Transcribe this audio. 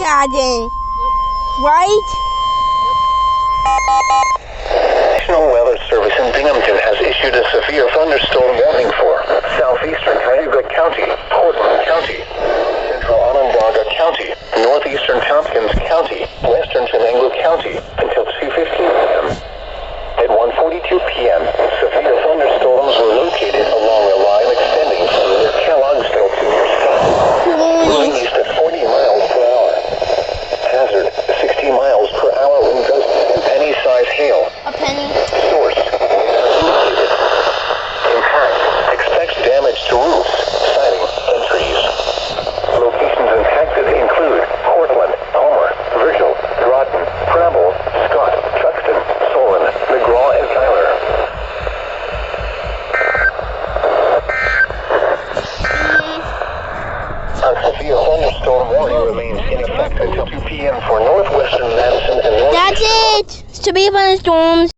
garden. Right? National Weather Service in Binghamton has issued a severe thunderstorm warning for southeastern Cayuga County, Portland County, central Onondaga County, northeastern Tompkins County, western Chenango County until 2:15 p.m. At 1:42 p.m., severe thunderstorms were located along a line extending from near Kellogg'sville to near Scott, moving east at 40 miles per hour. Hazard, 60 miles per hour wind gusts and penny-sized hail. A penny. Source, indicated. Impact, expects damage to roofs, siding, and trees. Locations impacted include Portland, Homer, Virgil, Groton, Preble, Scott, Truxton, Solon, McGraw, and Tyler. A severe thunderstorm warning remains in effect until 2 p.m. for northwestern Madison and northeastern. That's it. Severe thunderstorms.